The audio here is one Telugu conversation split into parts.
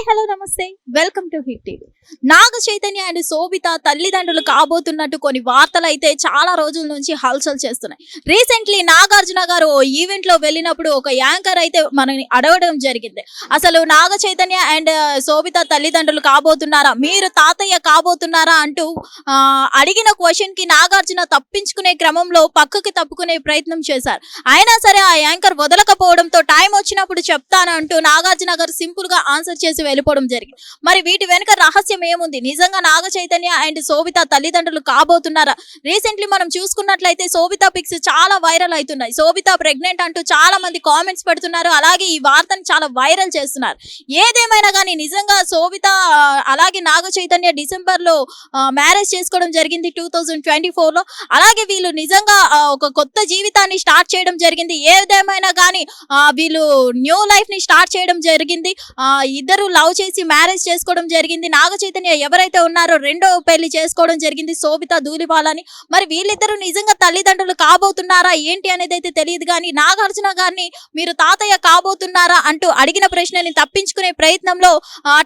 హలో నమస్తే welcome to Hit TV. Naga Chaitanya and Sobhita తల్లిదండ్రులు కాబోతున్నట్టు కొన్ని వార్తలు అయితే చాలా రోజుల నుంచి హల్చల్ చేస్తున్నాయి. రీసెంట్లీ నాగార్జున గారు ఓ ఈవెంట్ లో వెళ్ళినప్పుడు ఒక యాంకర్ అయితే మనని అడగడం జరిగింది. అసలు నాగ చైతన్య అండ్ శోభిత తల్లిదండ్రులు కాబోతున్నారా, మీరు తాతయ్య కాబోతున్నారా అంటూ అడిగిన క్వశ్చన్ కి నాగార్జున తప్పించుకునే క్రమంలో పక్కకి తప్పుకునే ప్రయత్నం చేశారు. అయినా సరే ఆ యాంకర్ వదలకపోవడంతో టైం వచ్చినప్పుడు చెప్తాను అంటూ నాగార్జున గారు సింపుల్ గా ఆన్సర్ చేసి వెళ్ళిపోవడం జరిగింది. మరి వీటి వెనుక రహస్యం ఏముంది? నిజంగా నాగ చైతన్య అండ్ శోభిత తల్లిదండ్రులు కాబోతున్నారా? రీసెంట్లీ మనం చూసుకున్నట్లయితే శోభిత పిక్స్ చాలా వైరల్ అవుతున్నాయి. శోభిత ప్రెగ్నెంట్ అంటూ చాలా మంది కామెంట్స్ పెడుతున్నారు. అలాగే ఈ వార్తను చాలా వైరల్ చేస్తున్నారు. ఏదేమైనా కానీ నిజంగా శోభిత అలాగే నాగ చైతన్య డిసెంబర్ లో మ్యారేజ్ చేసుకోవడం జరిగింది 2024 లో. అలాగే వీళ్ళు నిజంగా ఒక కొత్త జీవితాన్ని స్టార్ట్ చేయడం జరిగింది. ఏదేమైనా కానీ వీళ్ళు న్యూ లైఫ్ ని స్టార్ట్ చేయడం జరిగింది. ఇద్దరు లవ్ చేసి మ్యారేజ్ చేసుకోవడం జరిగింది. నాగ చైతన్య ఎవరైతే ఉన్నారో రెండో పెళ్లి చేసుకోవడం జరిగింది శోభిత ధూళిపాలని. మరి వీళ్ళిద్దరూ నిజంగా తల్లిదండ్రులు కాబోతున్నారా ఏంటి అనేది అయితే తెలియదు. కానీ నాగార్జున గారిని మీరు తాతయ్య కాబోతున్నారా అంటూ అడిగిన ప్రశ్నని తప్పించుకునే ప్రయత్నంలో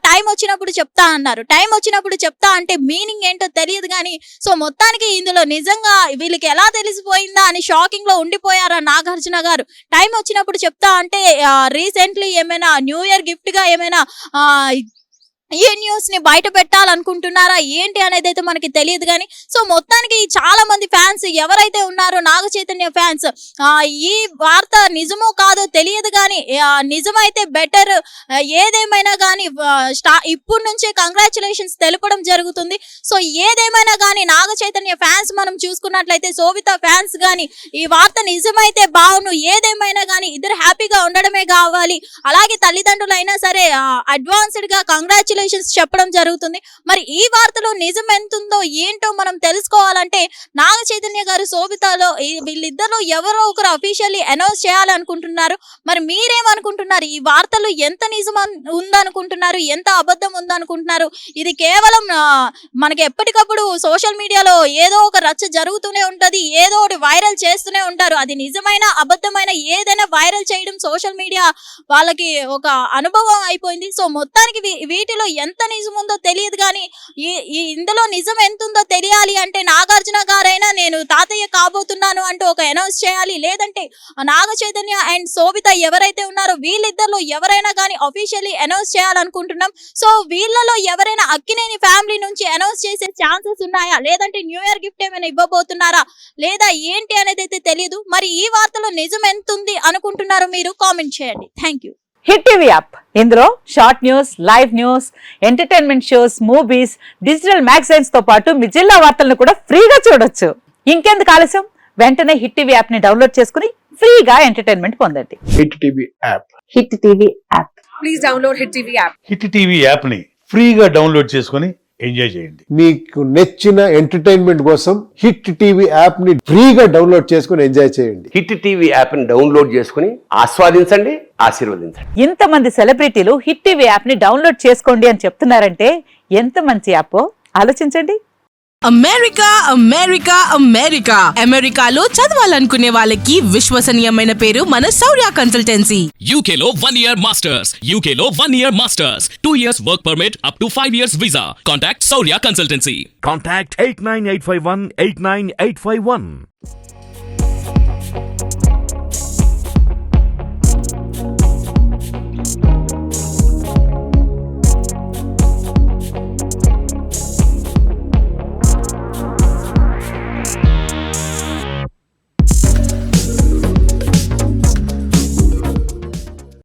టైం వచ్చినప్పుడు చెప్తా అన్నారు. టైం వచ్చినప్పుడు చెప్తా అంటే మీనింగ్ ఏంటో తెలియదు. కానీ సో మొత్తానికి ఇందులో నిజంగా వీళ్ళకి ఎలా తెలిసిపోయిందా అని షాకింగ్ లో ఉండిపోయారా నాగార్జున గారు. టైం వచ్చినప్పుడు చెప్తా అంటే రీసెంట్లీ ఏమైనా న్యూ ఇయర్ గిఫ్ట్ గా ఏమైనా ఈ న్యూస్ ని బయట పెట్టాలనుకుంటున్నారా ఏంటి అనేది అయితే మనకి తెలియదు. కానీ సో మొత్తానికి చాలా మంది ఫ్యాన్స్ ఎవరైతే ఉన్నారో నాగ చైతన్య ఫ్యాన్స్ ఈ వార్త నిజమో కాదో తెలియదు. కానీ నిజమైతే బెటర్. ఏదేమైనా కానీ ఇప్పుడు నుంచే కంగ్రాచులేషన్స్ తెలపడం జరుగుతుంది. సో ఏదేమైనా కానీ నాగ చైతన్య ఫ్యాన్స్ మనం చూసుకున్నట్లయితే శోభిత ఫ్యాన్స్ కానీ ఈ వార్త నిజమైతే బాగును. ఏదేమైనా కానీ ఇద్దరు హ్యాపీగా ఉండడమే కావాలి. అలాగే తల్లిదండ్రులైనా సరే అడ్వాన్స్డ్ గా కంగ్రాచులేషన్స్ చెప్పడం జరుగుతుంది. మరి ఈ వార్తలో నిజం ఎంతుందో ఏంటో మనం తెలుసుకోవాలంటే నాగ చైతన్య గారు శోభితలో వీళ్ళిద్దరు ఎవరో ఒకరు అఫీషియల్లీ అనౌన్స్ చేయాలనుకుంటున్నారు. మరి మీరేమనుకుంటున్నారు? ఈ వార్తలు ఎంత నిజం ఉందనుకుంటున్నారు, ఎంత అబద్ధం ఉందనుకుంటున్నారు? ఇది కేవలం మనకి ఎప్పటికప్పుడు సోషల్ మీడియాలో ఏదో ఒక రచ్చ జరుగుతూనే ఉంటది, ఏదో ఒకటి వైరల్ చేస్తూనే ఉంటారు. అది నిజమైన అబద్ధమైన ఏదైనా వైరల్ చేయడం సోషల్ మీడియా వాళ్ళకి ఒక అనుభవం అయిపోయింది. సో మొత్తానికి వీటిలో ఎంత నిజం ఉందో తెలియదు. కానీ ఇందులో నిజం ఎంత ఉందో తెలియాలి అంటే నాగార్జున గారైనా నేను తాతయ్య కాబోతున్నాను అంటూ ఒక అనౌన్స్ చేయాలి. లేదంటే నాగ చైతన్య అండ్ శోభిత ఎవరైతే ఉన్నారో వీళ్ళిద్దరిలో ఎవరైనా కానీ అఫీషియల్లీ అనౌన్స్ చేయాలనుకుంటున్నాం. సో వీళ్ళలో ఎవరైనా అక్కినేని ఫ్యామిలీ నుంచి అనౌన్స్ చేసే ఛాన్సెస్ ఉన్నాయా, లేదంటే న్యూ ఇయర్ గిఫ్ట్ ఏమైనా ఇవ్వబోతున్నారా లేదా ఏంటి అనేది అయితే తెలియదు. మరి ఈ వార్తలో నిజం ఎంత ఉంది అనుకుంటున్నారో మీరు కామెంట్ చేయండి. Thank you. Hit TV app, ఇందులో short news, live news, entertainment shows, movies, digital magazines తో పాటు మీ జిల్లా వార్తలను కూడా ఫ్రీగా చూడొచ్చు. ఇంకెందుకు ఆలస్యం, వెంటనే హిట్ టీవీ యాప్ ని డౌన్లోడ్ చేసుకుని ఫ్రీగా ఎంటర్టైన్మెంట్ పొందండి. Hit TV app. Hit TV app. Please download hit TV app. Hit TV app ని ఫ్రీగా డౌన్లోడ్ చేసుకుని ఎంజాయ్ చేయండి. మీకు నచ్చిన ఎంటర్టైన్మెంట్ కోసం హిట్ టీవీ యాప్ ని ఫ్రీగా డౌన్లోడ్ చేసుకుని ఎంజాయ్ చేయండి. హిట్ టీవీ యాప్ ని డౌన్లోడ్ చేసుకుని ఆస్వాదించండి, ఆశీర్వదించండి. ఇంతమంది సెలబ్రిటీలు హిట్ టీవీ యాప్ ని డౌన్లోడ్ చేసుకోండి అని చెప్తున్నారంటే ఎంత మంచి యాప్ ఆలోచించండి. అమెరికా అమెరికా అమెరికా అమెరికాలో చదవాలనుకునే వాళ్ళకి విశ్వసనీయమైన పేరు మన శౌర్య కన్సల్టెన్సీ. UK లో 1 year masters. UK లో 1 year masters. 2 years work permit up to 5 years visa. Contact Saurya Consultancy. Contact 89851 89851.